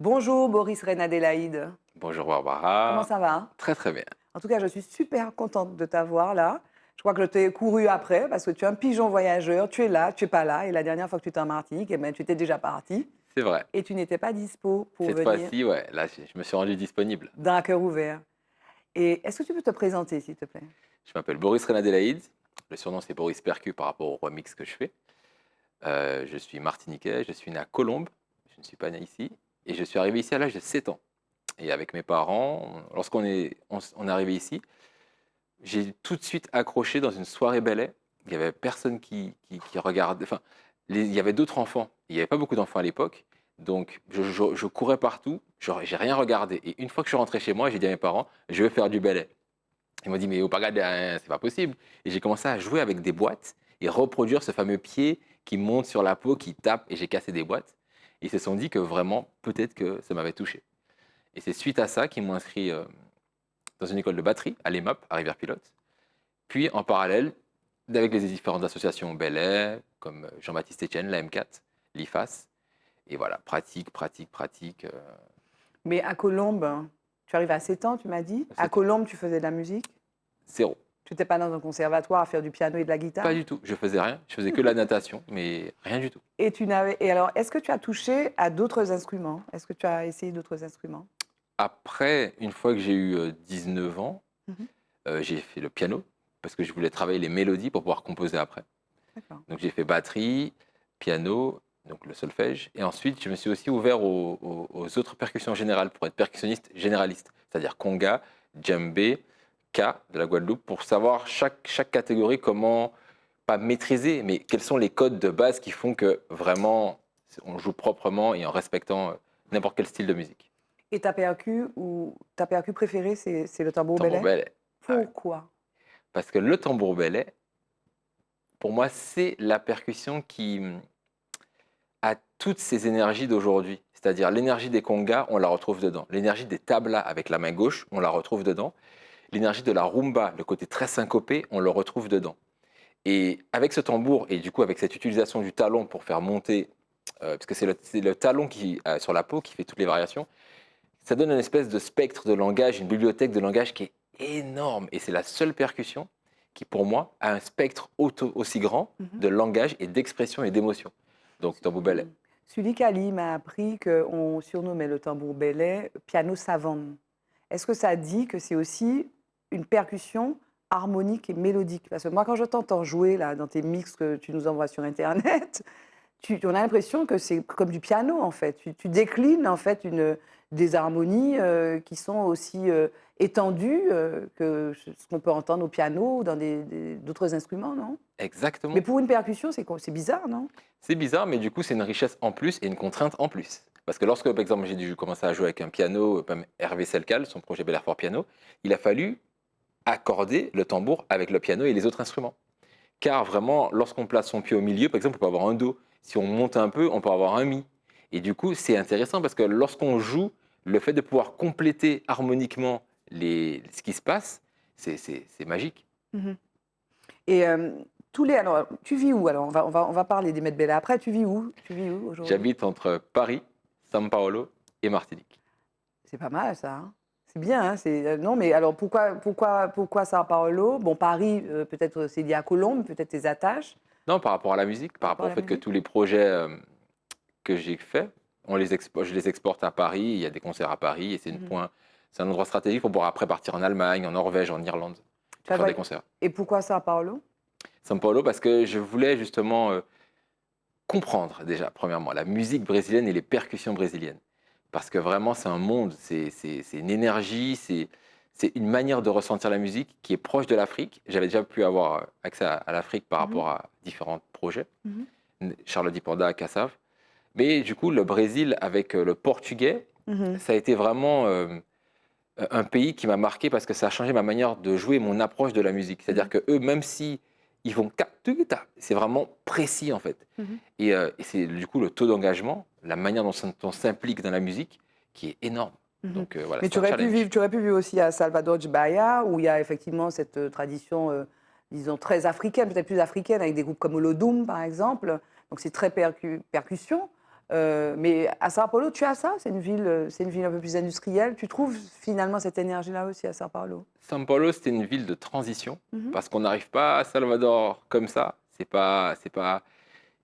Bonjour Boris Reine-Adélaïde. Bonjour Comment Barbara, ça va? très très bien, En tout cas, je suis super contente de t'avoir là. Je crois que je t'ai couru après parce que tu es un pigeon voyageur, tu es là, tu es pas là et la dernière fois que tu étais en Martinique, eh ben, tu étais déjà parti c'est vrai. et tu n'étais pas dispo pour Cette venir fois-ci, ouais, là je me suis rendu disponible. d'un cœur ouvert. Et est-ce que tu peux te présenter, s'il te plaît? Je m'appelle Boris Renadelaïde, le surnom c'est Boris Percu par rapport au remix que je fais. Je suis martiniquais, je suis né à Colombes, je ne suis pas né ici, et je suis arrivé ici à l'âge de 7 ans. Et avec mes parents, lorsqu'on on est arrivé ici, j'ai tout de suite accroché dans une soirée ballet. Il y avait personne qui regardait, enfin, il y avait d'autres enfants, il n'y avait pas beaucoup d'enfants à l'époque, donc je courais partout, j'ai rien regardé. Et une fois que je suis rentré chez moi, j'ai dit à mes parents, je vais faire du ballet. Ils m'ont dit, mais au pas regarder, hein, c'est pas possible. Et j'ai commencé à jouer avec des boîtes et reproduire ce fameux pied qui monte sur la peau, qui tape, et j'ai cassé des boîtes. Ils se sont dit que vraiment, peut-être que ça m'avait touché. Et c'est suite à ça qu'ils m'ont inscrit dans une école de batterie à l'EMAP, à Rivière-Pilote. Puis en parallèle, avec les différentes associations Bel comme Jean-Baptiste Etienne, la M4, l'IFAS. Et voilà, pratique, pratique, pratique. Mais à Colombes, tu arrives à 7 ans, tu m'as dit. À 7 ans. Colombes, tu faisais de la musique? Zéro. Tu n'étais pas dans un conservatoire à faire du piano et de la Pas guitare? du tout. Je faisais rien. Je faisais que la natation, mais rien du tout. Et alors, est-ce que tu as touché à d'autres instruments? Est-ce que tu as essayé d'autres instruments? Après, une fois que j'ai eu 19 ans, Mhm. j'ai fait le piano parce que je voulais travailler les mélodies pour pouvoir composer après. D'accord. Donc j'ai fait batterie, piano, donc le solfège. Et ensuite, je me suis aussi ouvert aux autres percussions générales pour être percussionniste généraliste, c'est-à-dire conga, djembé, K de la Guadeloupe, pour savoir chaque catégorie comment, pas maîtriser, mais quels sont les codes de base qui font que vraiment on joue proprement et en respectant n'importe quel style de musique. Et ta percu préférée, c'est le tambour Tambour belay? belé. Ah ouais. Pourquoi? Parce que le tambour belé, pour moi, c'est la percussion qui a toutes ces énergies d'aujourd'hui. C'est-à-dire l'énergie des congas, on la retrouve dedans. L'énergie des tablas avec la main gauche, on la retrouve dedans. L'énergie de la rumba, le côté très syncopé, on le retrouve dedans. Et avec ce tambour, et du coup avec cette utilisation du talon pour faire monter, parce que c'est le talon qui, sur la peau qui fait toutes les variations, ça donne une espèce de spectre de langage, une bibliothèque de langage qui est énorme. Et c'est la seule percussion qui, pour moi, a un spectre aussi grand Mhm. de langage et d'expression et d'émotion. Donc, tambour belé. Mm. Sully Kali m'a appris qu'on surnommait le tambour belay piano savane. Est-ce que ça dit que c'est aussi une percussion harmonique et mélodique? Parce que moi, quand je t'entends jouer là, dans tes mix que tu nous envoies sur Internet, on a l'impression que c'est comme du piano, en fait. Tu déclines, en fait, des harmonies qui sont aussi étendues que ce qu'on peut entendre au piano ou dans d'autres instruments, non? Mais Exactement. pour une percussion, c'est bizarre, non? C'est bizarre, mais du coup, c'est une richesse en plus et une contrainte en plus. Parce que lorsque, par exemple, j'ai dû commencer à jouer avec un piano, comme Hervé Selcal, son projet Bel Air Fort Piano, il a fallu accorder le tambour avec le piano et les autres instruments. Car vraiment, lorsqu'on place son pied au milieu, par exemple, on peut avoir un do. Si on monte un peu, on peut avoir un mi. Et du coup, c'est intéressant parce que lorsqu'on joue, le fait de pouvoir compléter harmoniquement ce qui se passe, c'est magique. Mhm. Et alors, tu vis où? Alors, on va parler des Met Bella après. Tu vis où? Tu vis où aujourd'hui? J'habite entre Paris, São Paulo et Martinique. C'est pas mal, ça, hein. C'est bien, hein, non, mais alors pourquoi São Paulo? Bon, Paris, peut-être c'est lié à Colombes, peut-être tes attaches Non, par rapport à la musique, par par rapport rapport à au la fait que musique? tous les projets que j'ai faits, je les exporte à Paris, il y a des concerts à Paris, et Mhm. c'est un endroit stratégique pour pouvoir après partir en Allemagne, en Norvège, en Irlande, Tu pour as faire des voy- concerts. Et pourquoi São Paulo? São Paulo, parce que je voulais justement comprendre déjà, premièrement, la musique brésilienne et les percussions brésiliennes. Parce que vraiment, c'est un monde, c'est une énergie, c'est une manière de ressentir la musique qui est proche de l'Afrique. J'avais déjà pu avoir accès à l'Afrique par Mhm, rapport à différents projets, mhm, Charles Diponda, Kassav. Mais du coup, le Brésil avec le portugais, mhm, ça a été vraiment un pays qui m'a marqué parce que ça a changé ma manière de jouer, mon approche de la musique. C'est-à-dire mhm, que eux, même si ils vont c'est vraiment précis en fait. mhm, Et c'est du coup le taux d'engagement, la manière dont on s'implique dans la musique qui est énorme. mhm. Donc voilà, Mais c'est un challenge. tu aurais pu vivre aussi à Salvador de Bahia, où il y a effectivement cette tradition, disons, très africaine, peut-être plus africaine, avec des groupes comme Olodum, par exemple. Donc c'est très percussion. Mais à Sao Paulo, tu as ça? C'est une ville un peu plus industrielle. Tu trouves finalement cette énergie-là aussi à Sao Paulo? São Paulo, c'était une ville de transition Mhm. parce qu'on n'arrive pas à Salvador comme ça. C'est pas.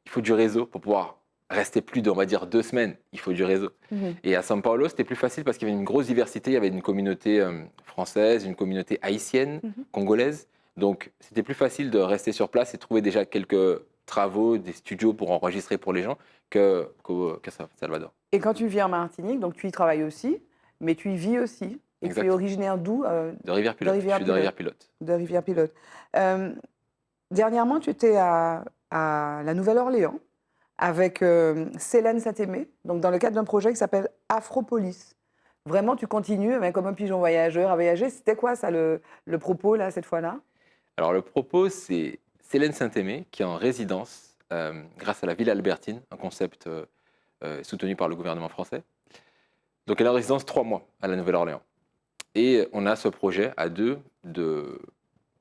Il faut du réseau pour pouvoir rester plus de, on va dire, 2 semaines. Il faut du réseau. Mhm. Et à São Paulo, c'était plus facile parce qu'il y avait une grosse diversité. Il y avait une communauté française, une communauté haïtienne, Mhm. congolaise. Donc, c'était plus facile de rester sur place et trouver déjà quelques travaux, des studios pour enregistrer pour les gens qu'à Salvador. Et quand tu vis en Martinique, donc tu y travailles aussi, mais tu y vis aussi. Et tu es Exactement. originaire d'où? De Rivière-Pilote. Je suis de Rivière-Pilote. Rivière-Pilote. De Rivière-Pilote. Euh, Dernièrement, tu étais à la Nouvelle-Orléans avec Célène Saint-Aimé, donc dans le cadre d'un projet qui s'appelle Afropolis. Vraiment, tu continues comme un pigeon voyageur à voyager. C'était quoi ça, le propos, là, cette fois-là? Alors, le propos, c'est Célène Saint-Aimé qui est en résidence grâce à la ville albertine, un concept soutenu par le gouvernement français. Donc, elle est en résidence 3 mois à la Nouvelle-Orléans. Et on a ce projet à deux de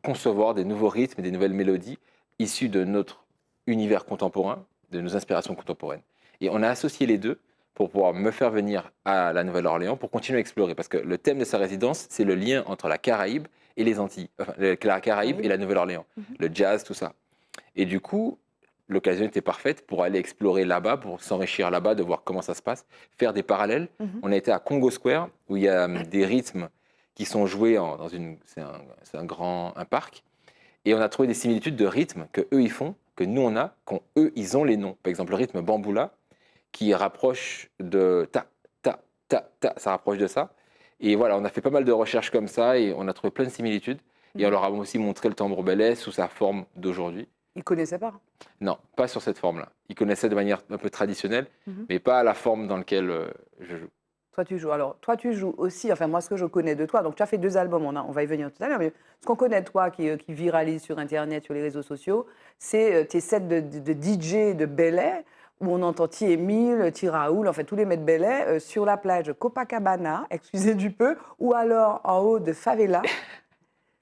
concevoir des nouveaux rythmes et des nouvelles mélodies issues de notre univers contemporain, de nos inspirations contemporaines. Et on a associé les deux pour pouvoir me faire venir à la Nouvelle-Orléans pour continuer à explorer. Parce que le thème de sa résidence, c'est le lien entre la Caraïbe et les Antilles. Enfin, la Caraïbe et la Nouvelle-Orléans. Mhm. Le jazz, tout ça. Et du coup, l'occasion était parfaite pour aller explorer là-bas, pour s'enrichir là-bas, de voir comment ça se passe, faire des parallèles. Mhm. On a été à Congo Square, où il y a des rythmes qui sont joués dans une... C'est un parc. Et on a trouvé des similitudes de rythmes que eux ils font, que nous on a, quand eux ils ont les noms. Par exemple, le rythme bamboula, qui rapproche de ta, ta, ta, ta, ça rapproche de ça. Et voilà, on a fait pas mal de recherches comme ça et on a trouvé plein de similitudes. Et on leur a aussi montré le tambour belé sous sa forme d'aujourd'hui. Ils ne connaissaient pas. Non, pas sur cette forme-là. Ils connaissaient de manière un peu traditionnelle, Mhm. mais pas à la forme dans laquelle je joue. Toi, tu joues. Alors, toi, tu joues aussi, enfin, moi, ce que je connais de toi, donc tu as fait 2 albums, on va y venir tout à l'heure, mais ce qu'on connaît de toi, qui viralise sur Internet, sur les réseaux sociaux, c'est tes sets de DJ de Belay, où on entend Émile, Raoul, en fait, tous les mecs de Belay, sur la plage de Copacabana, excusez du peu, ou alors en haut de Favela.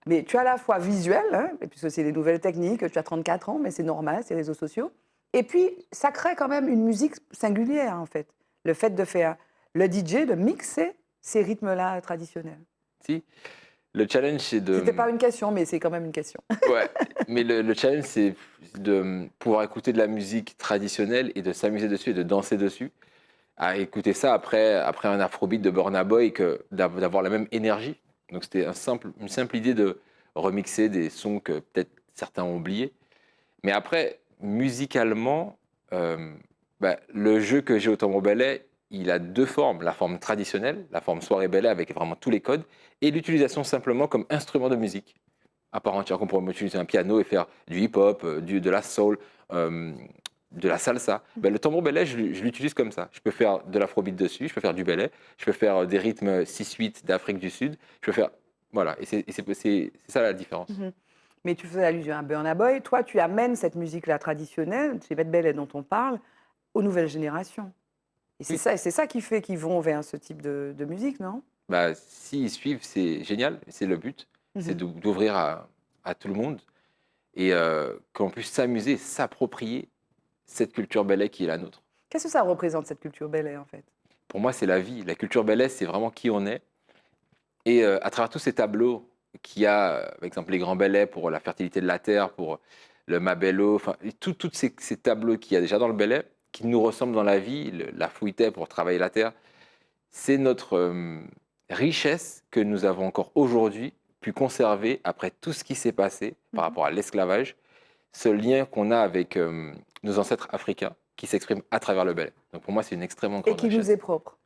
Mais tu as à la fois visuel, hein, puisque c'est des nouvelles techniques, tu as 34 ans, mais c'est normal, c'est les réseaux sociaux. Et puis, ça crée quand même une musique singulière, en fait. Le fait de faire le DJ, de mixer ces rythmes-là traditionnels. Si, le challenge, c'est de... C'était pas une question, mais c'est quand même une question. Ouais, mais le challenge, c'est de pouvoir écouter de la musique traditionnelle et de s'amuser dessus et de danser dessus. À écouter ça après un afrobeat de Burna Boy, d'avoir la même énergie. Donc c'était une simple idée de remixer des sons que peut-être certains ont oubliés. Mais après, musicalement, le jeu que j'ai au tambour belay, il a deux formes. La forme traditionnelle, la forme soirée belay avec vraiment tous les codes, et l'utilisation simplement comme instrument de musique à part entière, qu'on pourrait utiliser un piano et faire du hip-hop, de la soul, euh, de la salsa. Le tambour belay, je l'utilise comme ça. Je peux faire de l'afrobeat dessus, je peux faire du belay, je peux faire des rythmes 6-8 d'Afrique du Sud, je peux faire... Voilà, et c'est ça la différence. Mhm. Mais tu faisais allusion à Burna Boy. Toi, tu amènes cette musique-là traditionnelle, ces bêtes belles dont on parle, aux nouvelles générations. Et Oui. c'est ça qui fait qu'ils vont vers ce type de musique, non? S'ils suivent, c'est génial, c'est le but, c'est Mhm. d'ouvrir à tout le monde et qu'on puisse s'amuser, s'approprier cette culture belay qui est la nôtre. Qu'est-ce que ça représente, cette culture belle, en fait? Pour moi, c'est la vie. La culture belay, c'est vraiment qui on est. Et à travers tous ces tableaux qu'il y a, par exemple les grands bellets pour la fertilité de la terre, pour le Mabello, enfin, tous ces tableaux qu'il y a déjà dans le bellet, qui nous ressemblent dans la vie, la fouilleté pour travailler la terre, c'est notre richesse que nous avons encore aujourd'hui pu conserver après tout ce qui s'est passé par Mhm. rapport à l'esclavage, ce lien qu'on a avec nos ancêtres africains qui s'exprime à travers le bellet. Donc pour moi, c'est une extrêmement Et grande qui nous richesse. est propre.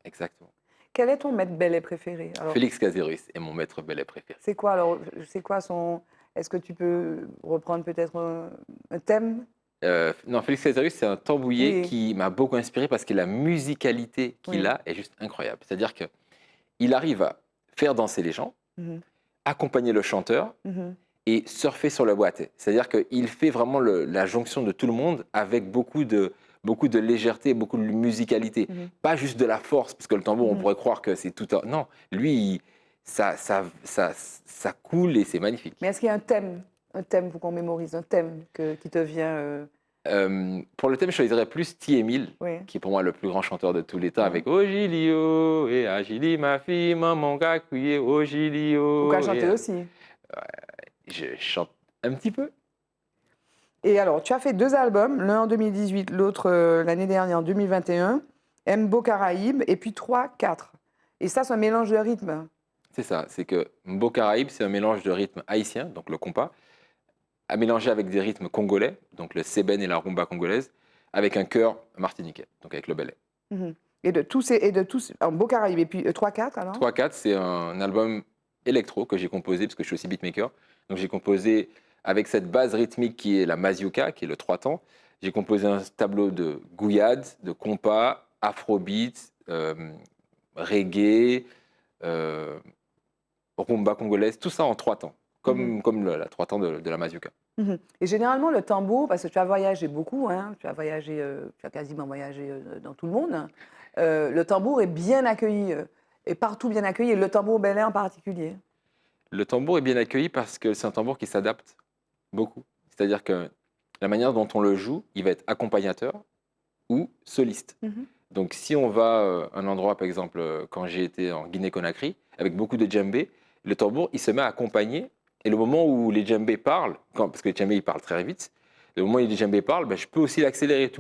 Exactement. Quel est ton maître bellet préféré? Alors, Félix Caseris est mon maître bellet préféré. c'est quoi alors? C'est quoi son? Est-ce que tu peux reprendre peut-être un thème? Non, Félix Caseris, c'est un tambouiller Oui. qui m'a beaucoup inspiré parce que la musicalité qu'il Oui. a est juste incroyable. C'est-à-dire qu'il arrive à faire danser les gens, Mhm. accompagner le chanteur Mhm. et surfer sur le boîtier. C'est-à-dire qu'il fait vraiment la jonction de tout le monde avec beaucoup de légèreté, beaucoup de musicalité. Mhm. Pas juste de la force, parce que le tambour, on Mhm. pourrait croire que c'est tout un... Non, lui, ça coule et c'est magnifique. Mais est-ce qu'il y a un thème pour qu'on mémorise, un thème qui te vient Pour le thème, je choisirais plus T. Emile, Oui. qui est pour moi le plus grand chanteur de tous les temps, Mhm. avec Oh Gilio, et Agili, ma fille, maman, qu'a crié, Oh Ou qu'à Gilio. chanter aussi. Je chante un petit peu. Et alors, tu as fait 2 albums, l'un en 2018, l'autre l'année dernière en 2021, Mbo Caraïbes, et puis 3, 4. Et ça, c'est un mélange de rythmes. C'est ça, c'est que Mbo Caraïbes, c'est un mélange de rythmes haïtiens, donc le compas, à mélanger avec des rythmes congolais, donc le sébène et la rumba congolaise, avec un chœur martiniquais, donc avec le belay. Mhm. Et de tous, Mbo Caraïbes, et puis 3, 4 alors. 3-4, c'est un album électro que j'ai composé, parce que je suis aussi beatmaker. Donc j'ai composé avec cette base rythmique qui est la mazurka, qui est le 3 temps. J'ai composé un tableau de gouillade, de compas, afrobeat, reggae, euh, rumba congolaise, tout ça en 3 temps, Mhm. comme la 3 temps de la mazurka. Mhm. Et généralement, le tambour, parce que tu as voyagé beaucoup, hein, tu as quasiment voyagé dans tout le monde, le tambour est bien accueilli, et partout bien accueilli, et le tambour belé en particulier. Le tambour est bien accueilli parce que c'est un tambour qui s'adapte beaucoup. C'est-à-dire que la manière dont on le joue, il va être accompagnateur ou soliste. Mhm. Donc, si on va à un endroit, par exemple, quand j'ai été en Guinée-Conakry, avec beaucoup de djembé, le tambour, il se met à accompagner. Et le moment où les djembés parlent, parce que les djembés, ils parlent très vite, le moment où les djembés parlent, ben, je peux aussi l'accélérer.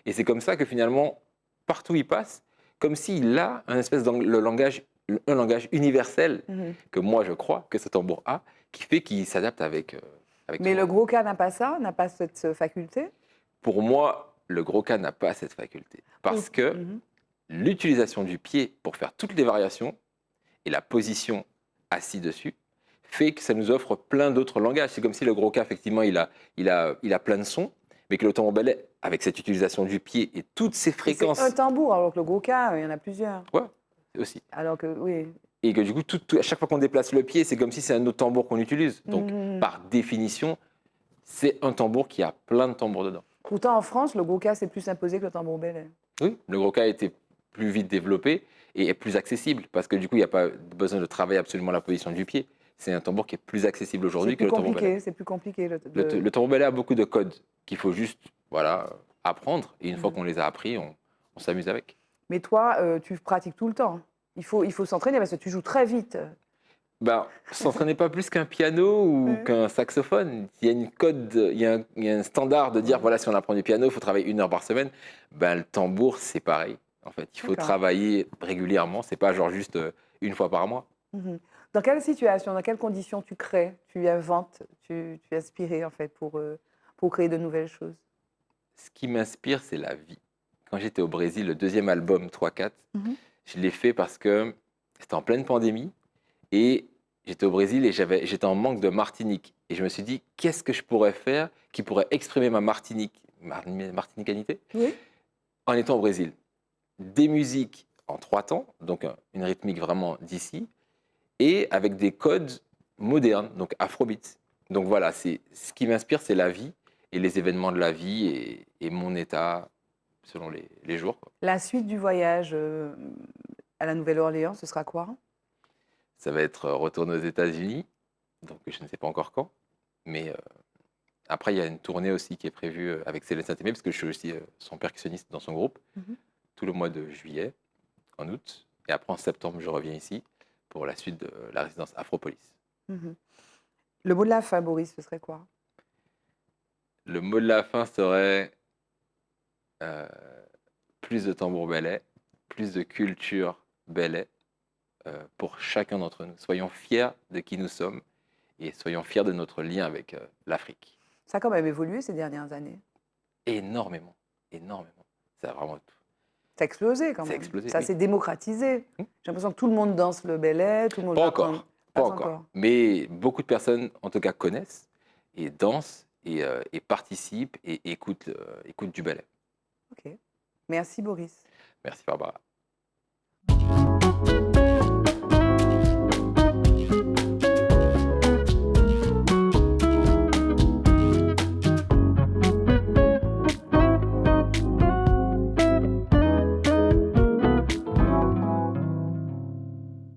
Et c'est comme ça que finalement, partout où il passe, comme s'il a un espèce un langage universel, Mhm. que moi je crois que ce tambour a, qui fait qu'il s'adapte avec tout Mais le le monde. gros cas n'a pas ça, n'a pas cette faculté. Pour moi, le gros cas n'a pas cette faculté. Parce que Mhm. l'utilisation du pied pour faire toutes les variations et la position assis dessus fait que ça nous offre plein d'autres langages. C'est comme si le gros cas, effectivement, il a plein de sons, mais que le tambour ballet, avec cette utilisation du pied et toutes ces Et c'est un fréquences, tambour, alors que le gros cas, il y en a plusieurs. ouais, aussi. Alors que, oui. Et que du coup, à chaque fois qu'on déplace le pied, c'est comme si c'est un autre tambour qu'on utilise. Donc, Mhm. par définition, c'est un tambour qui a plein de tambours dedans. Pourtant, en France, le gros cas, c'est plus imposé que le tambour belé. Oui, le gros cas a été plus vite développé et est plus accessible parce que du coup, il n'y a pas besoin de travailler absolument la position du pied. C'est un tambour qui est plus accessible aujourd'hui que le tambour ballet. C'est plus compliqué. Le tambour ballet a beaucoup de codes qu'il faut juste voilà, apprendre et une fois Mhm. qu'on les a appris, on s'amuse avec. Mais toi, tu pratiques tout le temps. Il faut s'entraîner parce que tu joues très vite. Ben, s'entraîner pas plus qu'un piano ou Ouais. qu'un saxophone. Il y a une code, il y a un standard de dire Ouais. voilà, si on apprend du piano, il faut travailler 1 heure par semaine. Ben, le tambour, c'est pareil. En fait, il faut D'accord. travailler régulièrement. C'est pas genre juste une fois par mois. Mhm. Dans quelle situation, dans quelles conditions tu crées, tu inventes, tu es inspiré en fait pour créer de nouvelles choses? Ce qui m'inspire, c'est la vie. Quand j'étais au Brésil, le deuxième album 3-4, Mhm. je l'ai fait parce que c'était en pleine pandémie et j'étais au Brésil et j'étais en manque de Martinique. Et je me suis dit, qu'est-ce que je pourrais faire qui pourrait exprimer ma martinicanité Oui. en étant au Brésil? Des musiques en 3 temps, donc une rythmique vraiment d'ici, et avec des codes modernes, donc afrobeat. Donc voilà, ce qui m'inspire, c'est la vie et les événements de la vie et mon état selon les jours, quoi. La suite du voyage à la Nouvelle-Orléans, ce sera quoi? Ça va être retourner aux États-Unis, donc je ne sais pas encore quand. Mais après, il y a une tournée aussi qui est prévue avec Céleste Saint-Aimé, parce que je suis aussi son percussionniste dans son groupe, Mhm. tout le mois de juillet, en août. Et après, en septembre, je reviens ici pour la suite de la résidence Afropolis. Mhm. Le mot de la fin, Boris, ce serait quoi? Le mot de la fin serait euh, plus de tambour belay, plus de culture belay pour chacun d'entre nous. Soyons fiers de qui nous sommes et soyons fiers de notre lien avec l'Afrique. Ça a quand même évolué ces dernières années. Énormément, énormément. Ça a vraiment tout. Ça a explosé quand Ça a même. explosé, Ça oui. s'est démocratisé. Hmm. J'ai l'impression que tout le monde danse le belay, tout le monde Pas va apprendre. encore, pas Pas encore. encore. Mais beaucoup de personnes, en tout cas, connaissent et dansent et participent et écoutent du ballet. Ok. Merci, Boris. Merci Barbara.